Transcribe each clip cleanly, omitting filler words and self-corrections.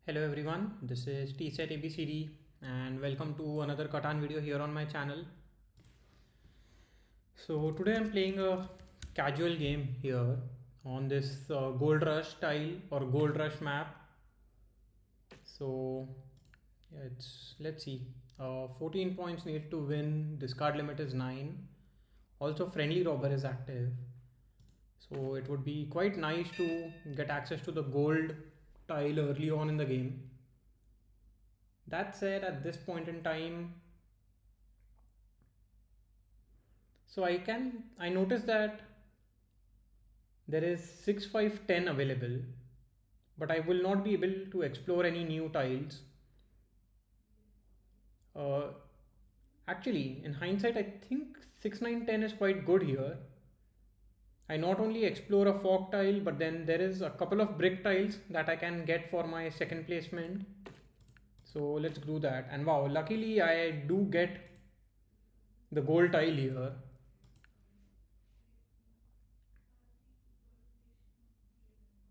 Hello everyone, this is TSET ABCD and welcome to another Catan video here on my channel. So today I'm playing a casual game here on this Gold Rush tile or Gold Rush map. So yeah, let's see. 14 points need to win, discard limit is 9. Also friendly robber is active. So it would be quite nice to get access to the gold tile early on in the game. That said, at this point in time, so I noticed that there is 6, 5, 10 available, but I will not be able to explore any new tiles. Uh, Actually, in hindsight, I think 6, 9, 10 is quite good here. I not only explore a fog tile, but then there is a couple of brick tiles that I can get for my second placement. So let's do that. And wow, luckily I do get the gold tile here.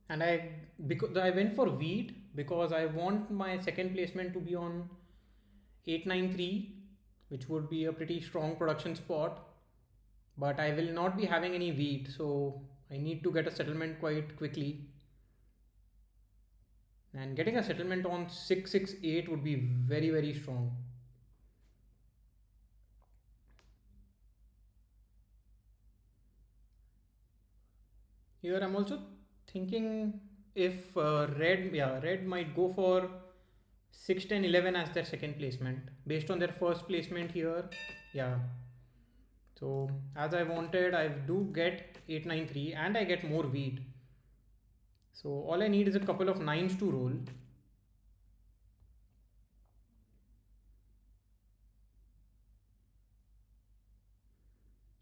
And because I went for wheat because I want my second placement to be on 893, which would be a pretty strong production spot, but I will not be having any wheat, so I need to get a settlement quite quickly, and getting a settlement on 668 would be very strong. Here I'm also thinking if red might go for 6, 10, 11 as their second placement based on their first placement here. Yeah, so as I wanted, I do get 893 and I get more wheat. So all I need is a couple of 9s to roll.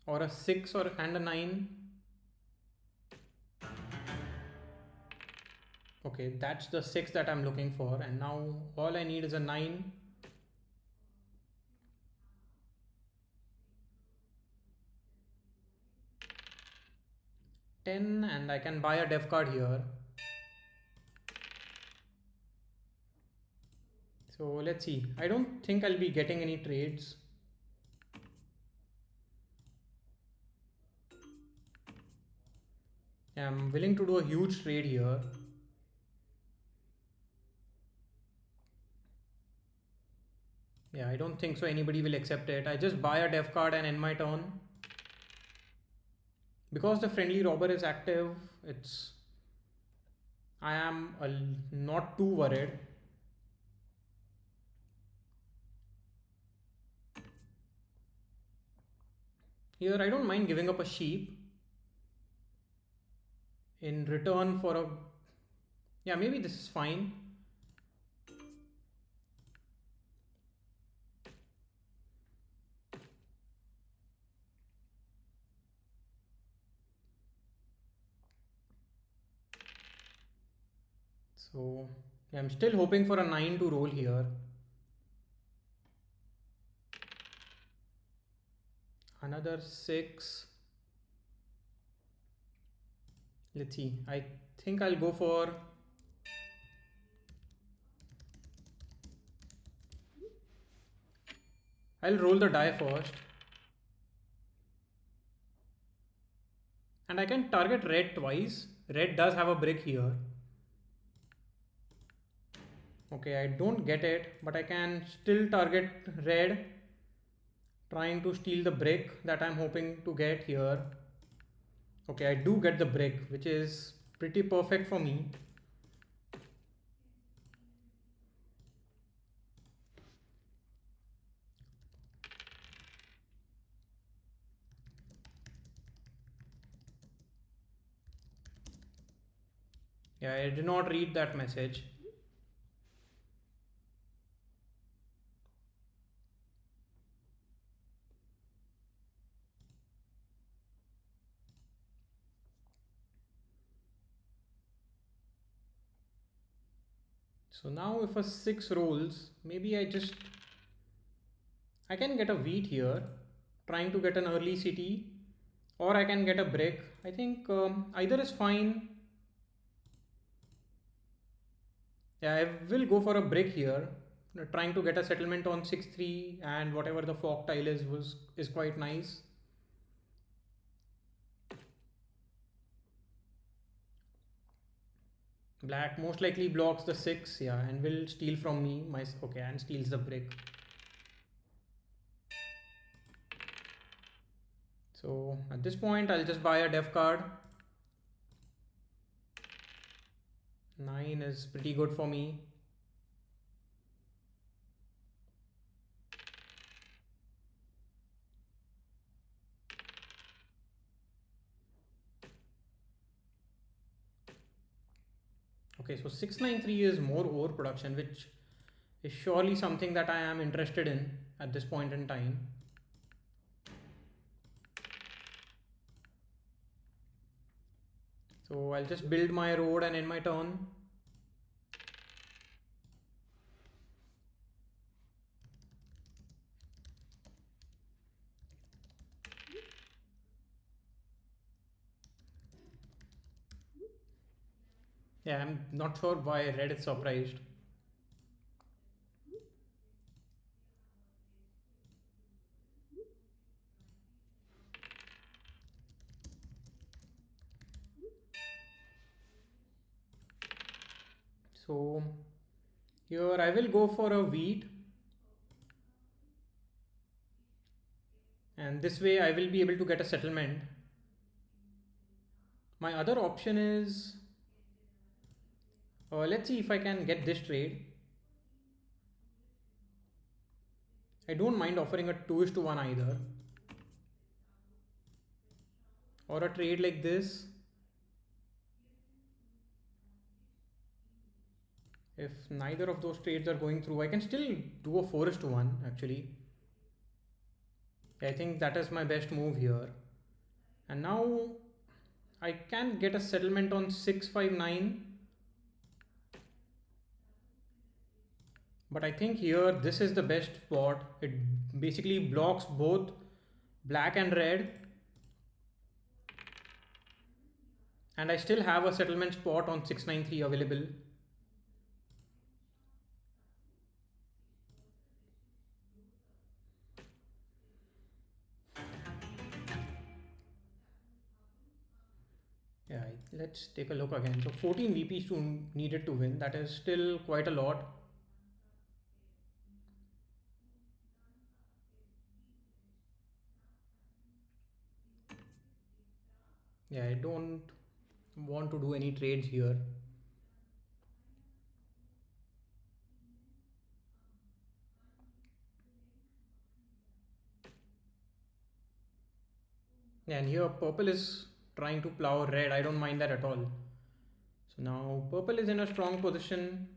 Or a 6 and a 9. Okay, that's the 6 that I'm looking for, and now all I need is a 9. Ten, and I can buy a dev card here. So let's see. I don't think I'll be getting any trades. I'm willing to do a huge trade here. Yeah, I don't think so anybody will accept it. I just buy a dev card and end my turn. Because the friendly robber is active, I am not too worried. Here I don't mind giving up a sheep in return for a, yeah, maybe this is fine. So yeah, I'm still hoping for a 9 to roll here. Another 6. Let's see. I think I'll go for, I'll roll the die first. And I can target red twice. Red does have a brick here. Okay, I don't get it, but I can still target red, trying to steal the brick that I'm hoping to get here. Okay, I do get the brick, which is pretty perfect for me. Yeah, I did not read that message. So now if a 6 rolls, maybe I can get a wheat here, trying to get an early city, or I can get a brick. I think either is fine. Yeah, I will go for a brick here. Trying to get a settlement on 6-3 and whatever the fork tile is quite nice. Black most likely blocks the 6, yeah, and will steal from me. Okay, and steals the brick. So at this point, I'll just buy a def card. 9 is pretty good for me. Okay, so 693 is more overproduction, which is surely something that I am interested in at this point in time. So I'll just build my road and end my turn. Yeah, I'm not sure why red is surprised. So here I will go for a wheat. And this way I will be able to get a settlement. My other option is, let's see if I can get this trade. I don't mind offering a 2:1 either. Or a trade like this. If neither of those trades are going through, I can still do a 4:1 actually. I think that is my best move here. And now I can get a settlement on 659. But I think here this is the best spot. It basically blocks both black and red. And I still have a settlement spot on 693 available. Yeah, let's take a look again. So 14 VPs needed to win. That is still quite a lot. Yeah, I don't want to do any trades here. Yeah, and here purple is trying to plow red. I don't mind that at all. So now purple is in a strong position.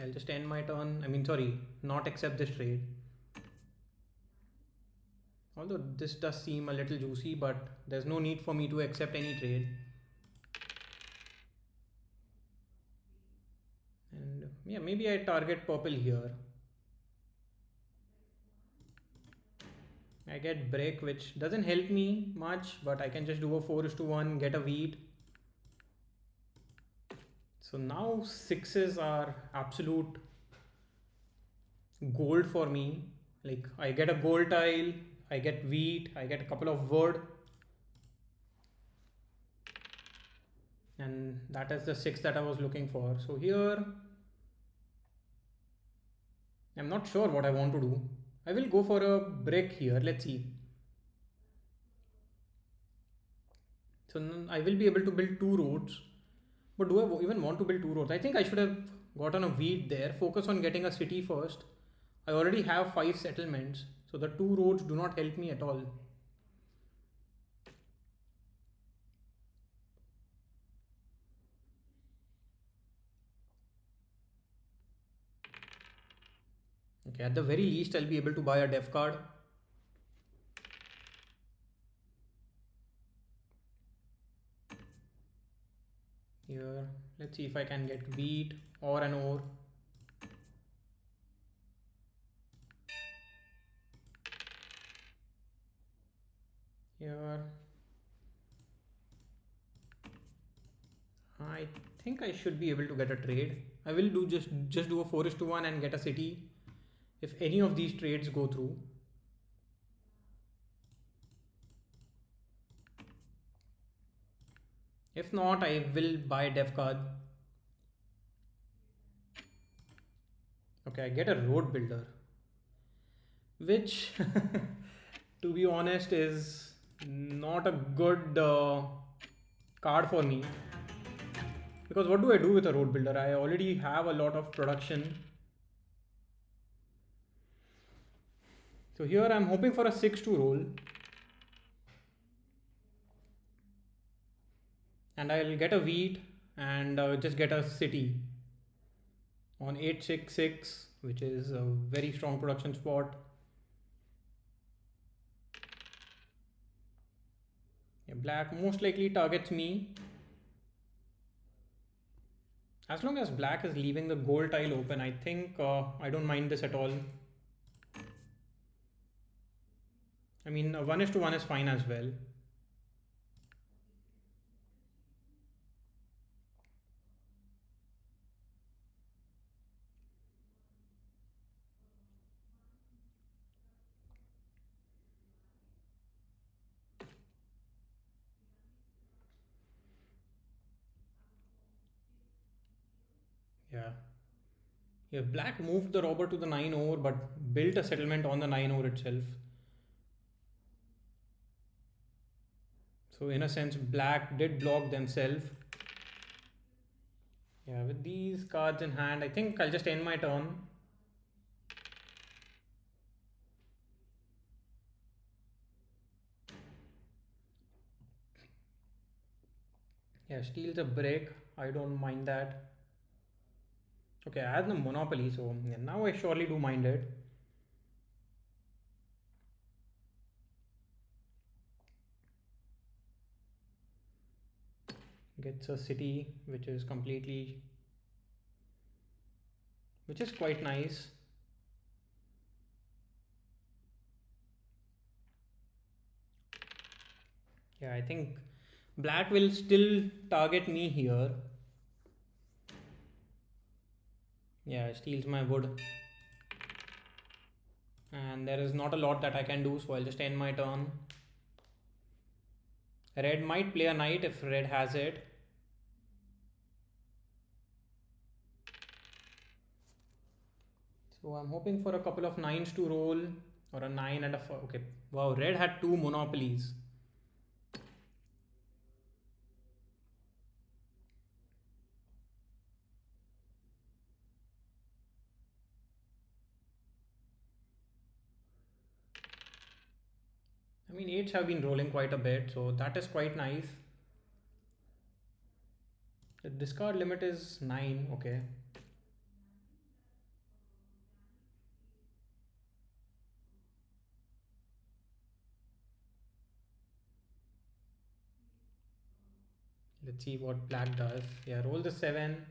I'll just end my turn. I mean, sorry, not accept this trade. Although this does seem a little juicy, but there's no need for me to accept any trade. And yeah, maybe I target purple here. I get break, which doesn't help me much, but I can just do a 4:1, get a wheat. So now sixes are absolute gold for me. Like I get a gold tile, I get wheat, I get a couple of wood. And that is the 6 that I was looking for. So here, I'm not sure what I want to do. I will go for a brick here. Let's see. So I will be able to build 2 roads. But do I even want to build 2 roads? I think I should have gotten a wheat there. Focus on getting a city first. I already have 5 settlements. So the 2 roads do not help me at all. Okay, at the very least, I'll be able to buy a def card. Here, let's see if I can get wheat or an ore. Here, I think I should be able to get a trade. I will do just do a 4:1 and get a city if any of these trades go through. If not, I will buy dev card. Okay, I get a road builder, which to be honest is not a good card for me, because what do I do with a road builder? I already have a lot of production. So here I'm hoping for a 6-2 roll, and I'll get a wheat and just get a city on 866, which is a very strong production spot. Yeah, black most likely targets me. As long as black is leaving the gold tile open, I think I don't mind this at all. I mean, 1:1 is fine as well. Yeah. Yeah, black moved the robber to the 9 over but built a settlement on the 9 over itself. So in a sense, black did block themselves. Yeah, with these cards in hand, I think I'll just end my turn. Yeah, steals a brick. I don't mind that. Okay, I had the monopoly, so yeah, now I surely do mind it. Gets a city, which is quite nice. Yeah, I think black will still target me here. Yeah, steals my wood. And there is not a lot that I can do, so I'll just end my turn. Red might play a knight if red has it. So I'm hoping for a couple of 9s to roll, or a 9 and a 4. Okay, wow, red had 2 monopolies. I mean, 8s have been rolling quite a bit, so that is quite nice. The discard limit is 9, okay. Let's see what black does. Yeah, roll the 7.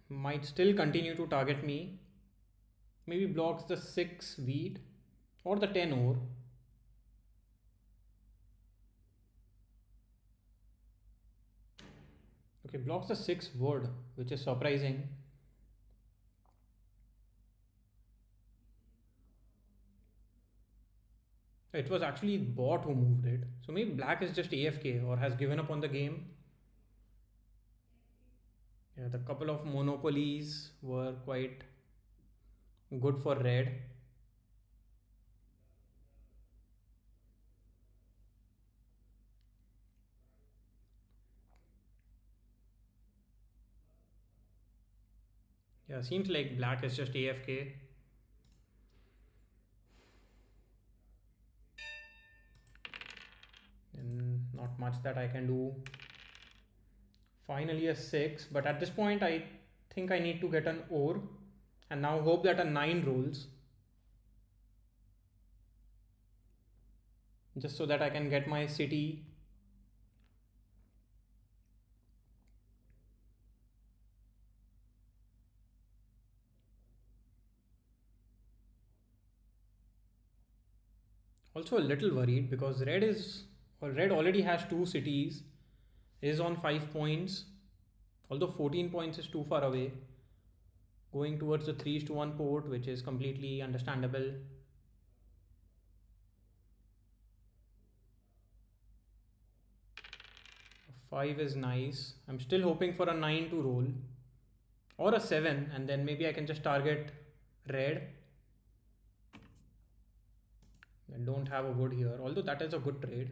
Might still continue to target me. Maybe blocks the 6 wheat or the 10 ore. Okay, blocks the 6 wood, which is surprising. It was actually bot who moved it. So maybe black is just AFK or has given up on the game. Yeah, the couple of monopolies were quite good for red. Yeah, seems like black is just AFK. And not much that I can do. Finally a 6, but at this point I think I need to get an ore and now hope that a 9 rolls, just so that I can get my city. Also a little worried because red already has two cities, is on 5 points, although 14 points is too far away, going towards the 3:1 port, which is completely understandable. 5 is nice. I'm still hoping for a 9 to roll or a 7, and then maybe I can just target red. I don't have a wood here, although that is a good trade.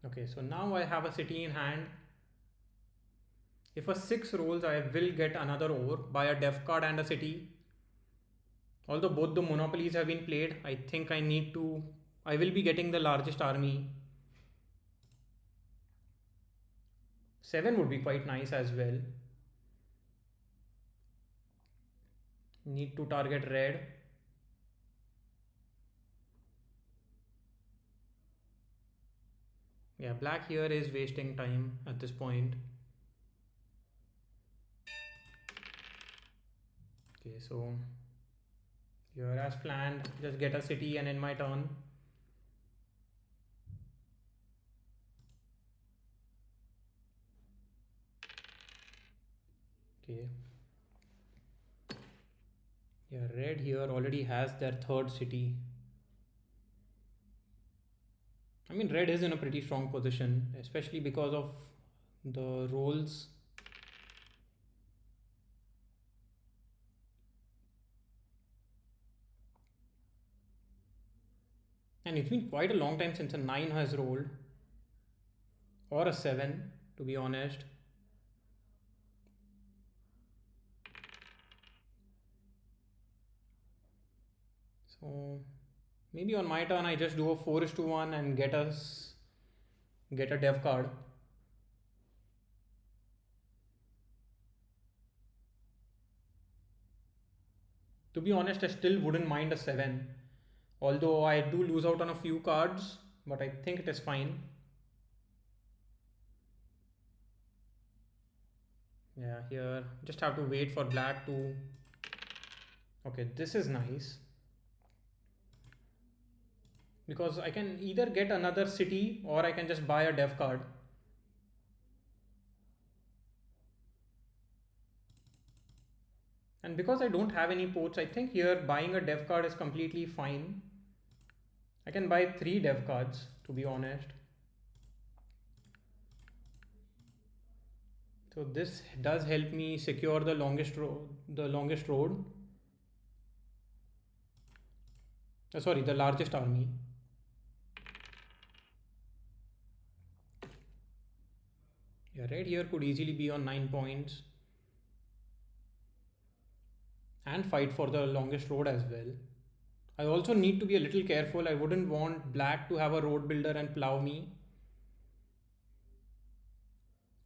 Okay, so now I have a city in hand. If a 6 rolls, I will get another ore by a def card and a city. Although both the monopolies have been played, I think I will be getting the largest army. 7 would be quite nice as well. Need to target red. Yeah, black here is wasting time at this point. Okay, so here as planned, just get a city and in my turn. Okay. Yeah, red here already has their third city. I mean, red is in a pretty strong position, especially because of the rolls. And it's been quite a long time since a 9 has rolled, or a 7, to be honest. So maybe on my turn I just do a 4:1 and get a dev card. To be honest, I still wouldn't mind a 7, although I do lose out on a few cards, but I think it is fine. Yeah, here just have to wait for black to. Okay, this is nice because I can either get another city or I can just buy a dev card. And because I don't have any ports, I think here buying a dev card is completely fine. I can buy 3 dev cards, to be honest. So this does help me secure the longest road. Sorry, the largest army. Yeah, red here could easily be on 9 points and fight for the longest road as well. I also need to be a little careful. I wouldn't want black to have a road builder and plow me,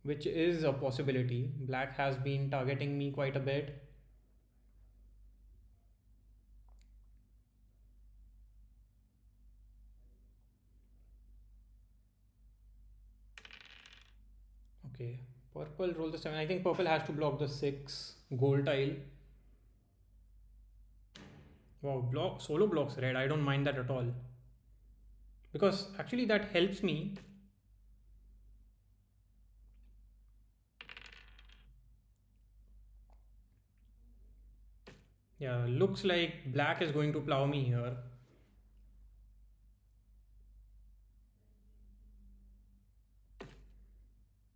which is a possibility. Black has been targeting me quite a bit. Okay, purple roll the 7. I think purple has to block the 6 gold tile. Wow, solo blocks red. I don't mind that at all. Because actually that helps me. Yeah, looks like black is going to plow me here.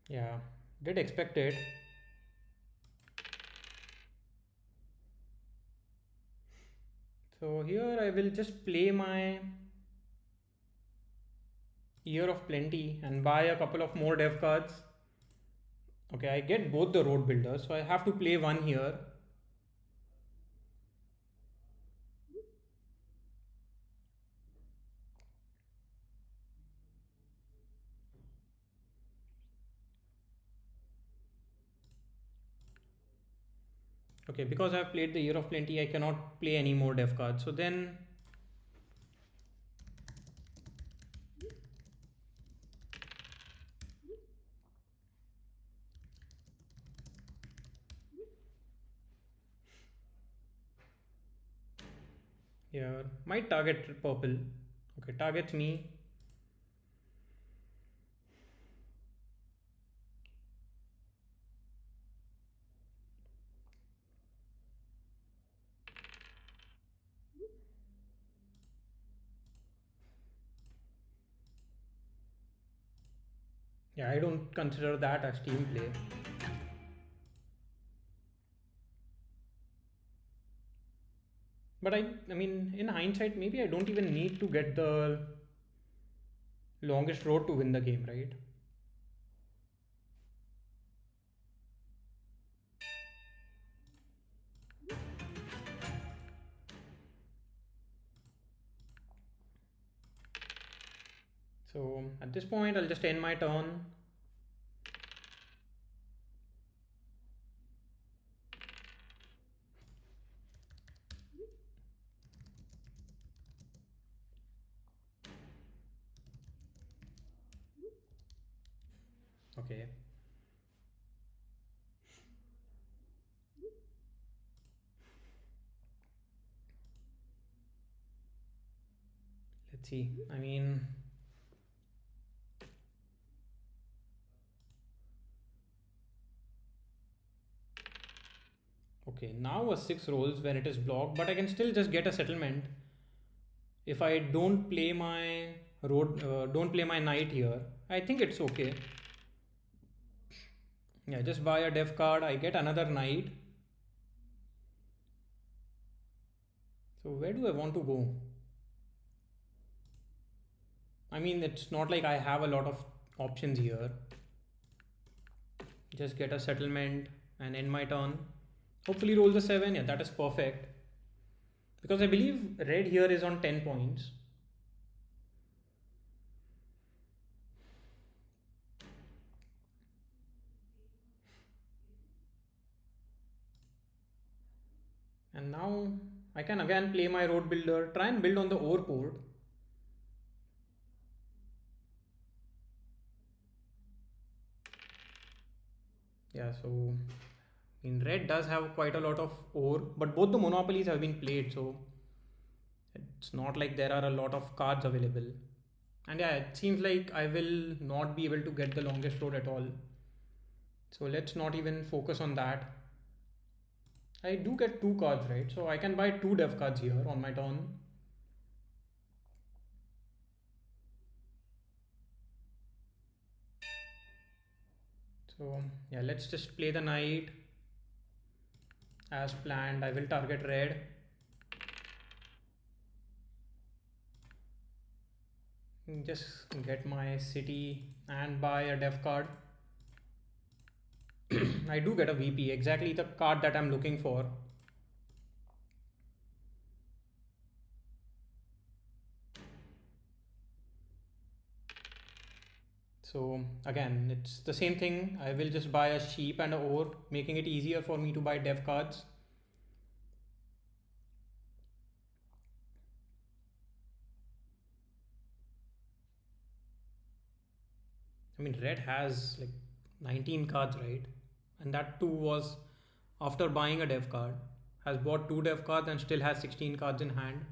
Yeah, did expect it. So here I will just play my Year of Plenty and buy a couple of more dev cards. Okay, I get both the road builders, so I have to play one here. Okay, because I've played the Year of Plenty, I cannot play any more dev cards. So then Here, might target purple. Okay, targets me. Yeah, I don't consider that as team play. But I mean, in hindsight, maybe I don't even need to get the longest road to win the game, right? So at this point, I'll just end my turn. Okay. Let's see. I mean, okay, now a 6 rolls when it is blocked, but I can still just get a settlement if I don't play my don't play my knight here. I think it's okay. Yeah, just buy a dev card. I get another knight. So where do I want to go? I mean, it's not like I have a lot of options here. Just get a settlement and end my turn. Hopefully roll the 7. Yeah, that is perfect. Because I believe red here is on 10 points. And now I can again play my road builder, try and build on the ore port. Yeah, so in red does have quite a lot of ore, but both the monopolies have been played, so it's not like there are a lot of cards available. And yeah, it seems like I will not be able to get the longest road at all. So let's not even focus on that. I do get two cards, right? So I can buy two dev cards here on my turn. So yeah, let's just play the knight as planned. I will target red. Just get my city and buy a dev card. I do get a VP, exactly the card that I'm looking for. So again, it's the same thing. I will just buy a sheep and a ore, making it easier for me to buy dev cards. I mean, red has like 19 cards, right? And that too was after buying a dev card. Has bought two dev cards and still has 16 cards in hand.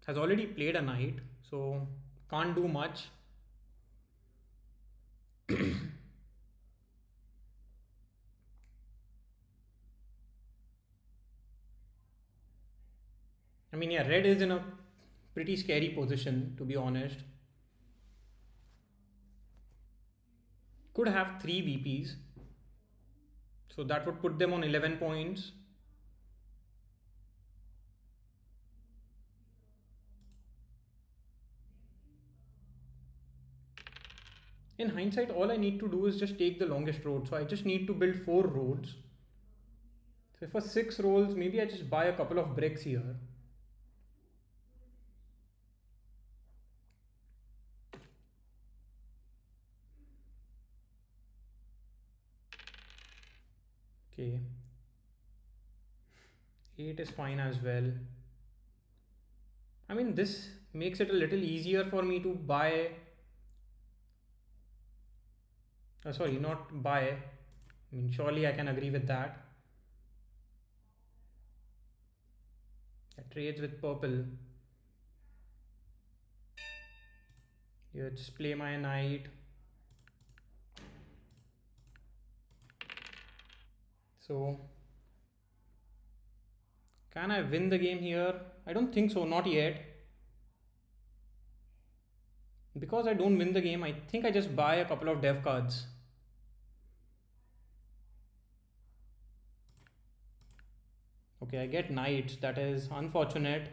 Has already played a knight, so can't do much. I mean, yeah, red is in a pretty scary position, to be honest. Could have three VPs, so that would put them on 11 points. In hindsight, all I need to do is just take the longest road. So I just need to build four roads. So for six rolls, maybe I just buy a couple of bricks here. Okay. 8 is fine as well. I mean, this makes it a little easier for me to buy. Sorry, not buy. I mean, surely I can agree with that. Trades with purple. Here, just play my knight. So, can I win the game here? I don't think so, not yet. Because I don't win the game, I think I just buy a couple of dev cards. Okay, I get knights. That is unfortunate.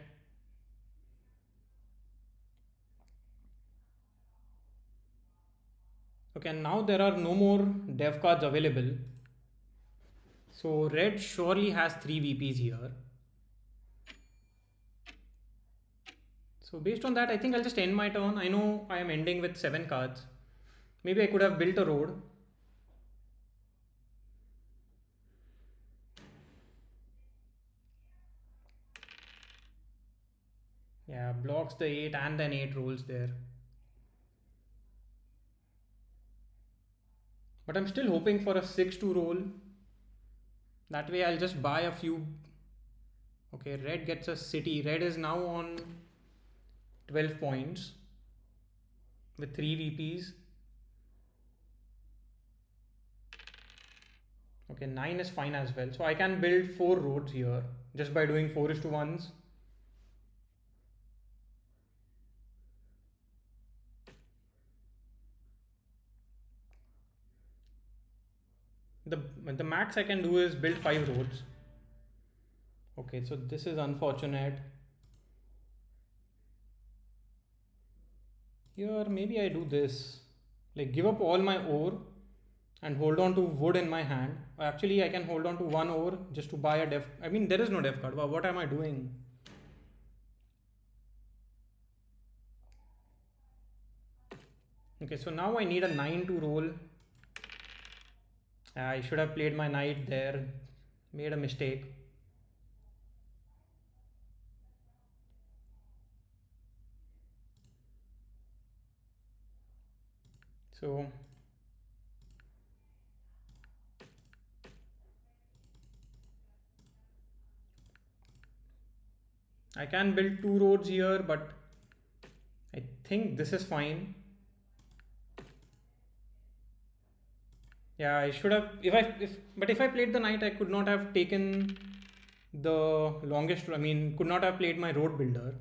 Okay, and now there are no more dev cards available. So red surely has 3 VPs here. So based on that, I think I'll just end my turn. I know I am ending with 7 cards. Maybe I could have built a road. Yeah, blocks the 8 and then 8 rolls there. But I'm still hoping for a 6-2 roll. That way I'll just buy a few. Okay, red gets a city. Red is now on 12 points with 3 VPs. Okay, 9 is fine as well. So I can build 4 roads here just by doing 4:1s. The max I can do is build 5 roads. Okay, so this is unfortunate. Here maybe I do this. Like give up all my ore and hold on to wood in my hand. Actually I can hold on to 1 ore just to buy a def. I mean there is no def card. Wow, what am I doing? Okay, so now I need a 9 to roll. I should have played my knight there. Made a mistake. So I can build 2 roads here, but I think this is fine. Yeah, I should have if I played the knight, I could not have taken the longest. I mean, could not have played my road builder.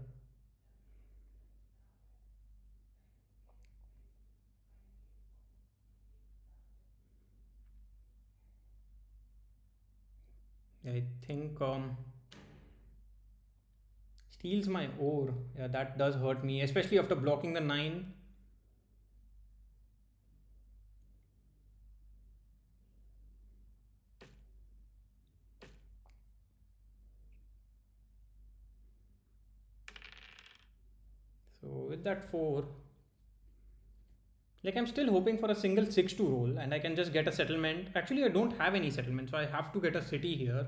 I think steals my ore. Yeah, that does hurt me, especially after blocking the 9. So with that 4, like I'm still hoping for a single 6-2 roll and I can just get a settlement. Actually, I don't have any settlement, so I have to get a city here.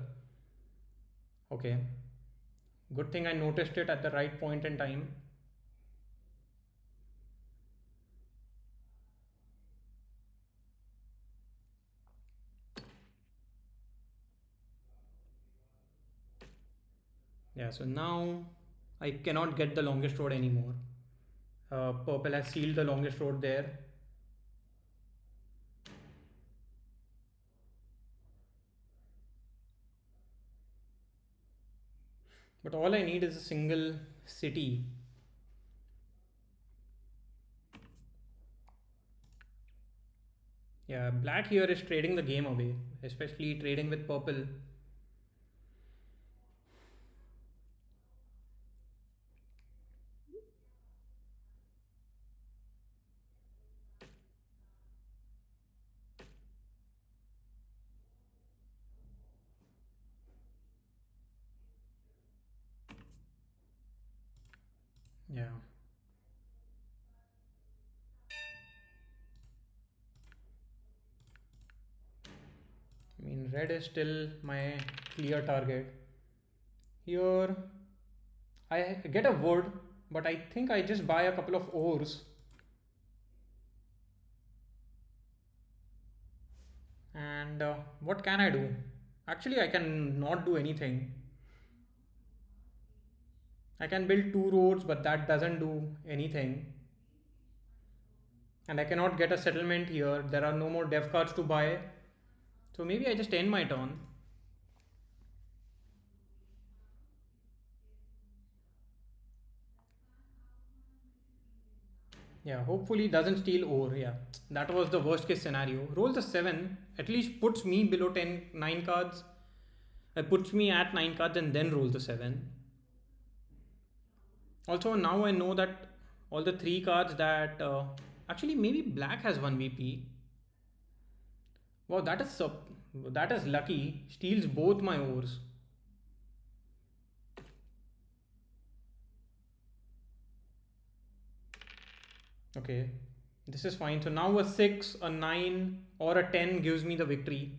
Okay. Good thing I noticed it at the right point in time. Yeah, so now I cannot get the longest road anymore. Purple has sealed the longest road there. But all I need is a single city. Yeah, black here is trading the game away, especially trading with purple. Yeah. I mean, red is still my clear target. Here, I get a wood, but I think I just buy a couple of ores. And what can I do? Actually, I can not do anything. I can build two roads, but that doesn't do anything. And I cannot get a settlement here. There are no more dev cards to buy. So maybe I just end my turn. Yeah, hopefully doesn't steal ore. Yeah, that was the worst case scenario. Roll the 7, at least puts me below 10, 9 cards. It puts me at 9 cards and then roll the 7. Also, now I know that all the 3 cards that. Actually, maybe black has 1 VP. Wow, that is lucky. Steals both my ores. Okay, this is fine. So now a 6, a 9, or a 10 gives me the victory.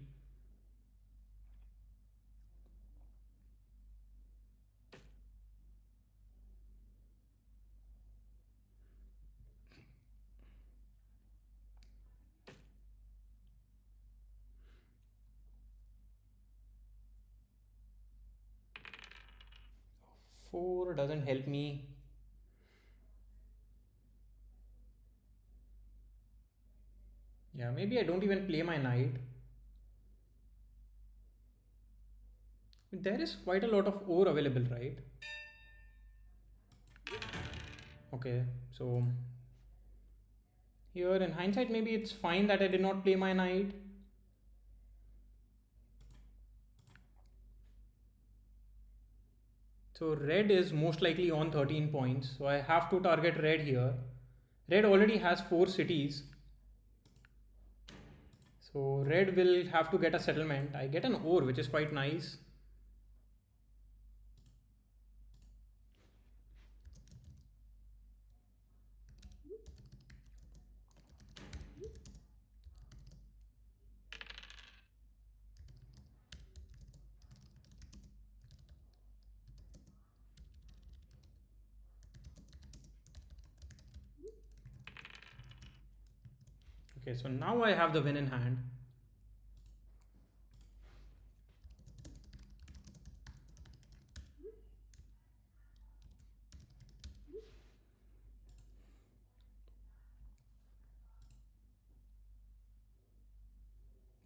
Four doesn't help me. Yeah, maybe I don't even play my knight. There is quite a lot of ore available, right? Okay, so here in hindsight, maybe it's fine that I did not play my knight. So red is most likely on 13 points. So I have to target red here. Red already has 4 cities. So red will have to get a settlement. I get an ore, which is quite nice. Okay, so now I have the win in hand.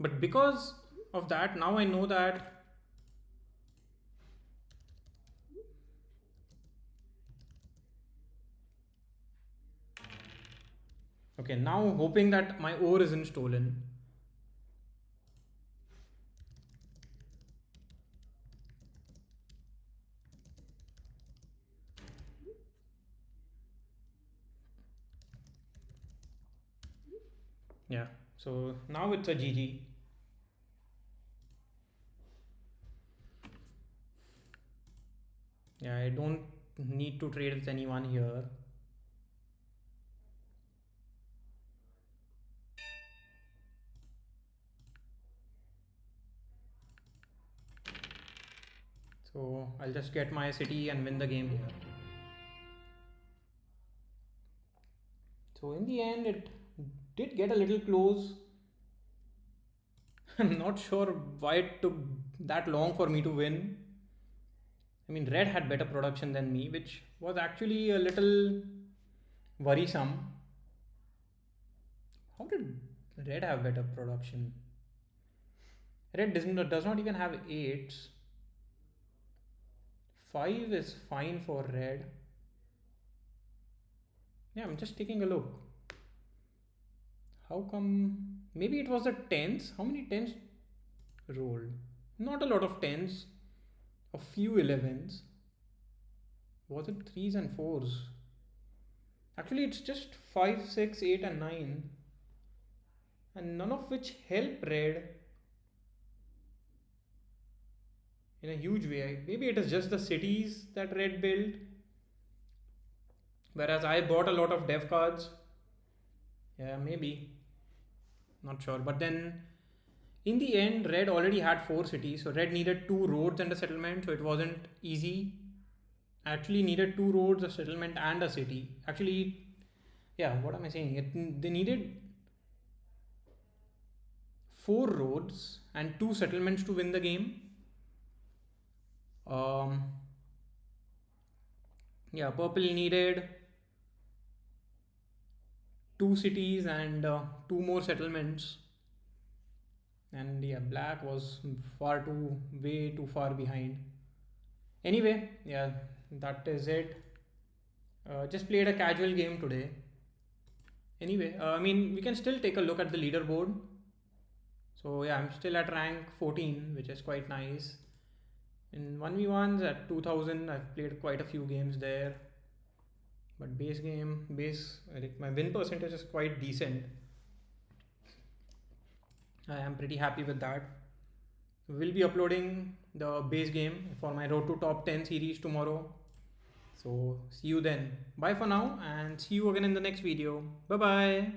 But because of that, now I know that. Okay, now hoping that my ore isn't stolen. Yeah, so now it's a GG. Yeah, I don't need to trade with anyone here. So I'll just get my city and win the game here. So in the end, it did get a little close. I'm not sure why it took that long for me to win. I mean, red had better production than me, which was actually a little worrisome. How did red have better production? Red does not even have 8s. 5 is fine for red. Yeah, I'm just taking a look. How come? Maybe it was the tens. How many tens rolled? Not a lot of tens. A few 11s. Was it 3s and 4s? Actually, it's just 5, 6, 8, and 9. And none of which help red in a huge way. Maybe it is just the cities that red built. Whereas I bought a lot of dev cards. Yeah, maybe. Not sure. But then in the end, red already had 4 cities. So red needed 2 roads and a settlement. So it wasn't easy. Actually needed 2 roads, a settlement, and a city. Actually, yeah, what am I saying? They needed 4 roads and 2 settlements to win the game. Um, Yeah, purple needed 2 cities and 2 more settlements, and yeah, black was way too far behind. Anyway, yeah, that is it. Just played a casual game today. Anyway, I mean, we can still take a look at the leaderboard. So yeah, I'm still at rank 14, which is quite nice. In 1v1s at 2000, I've played quite a few games there. But like my win percentage is quite decent. I am pretty happy with that. We'll be uploading the base game for my Road to Top 10 series tomorrow. So see you then. Bye for now and see you again in the next video. Bye bye.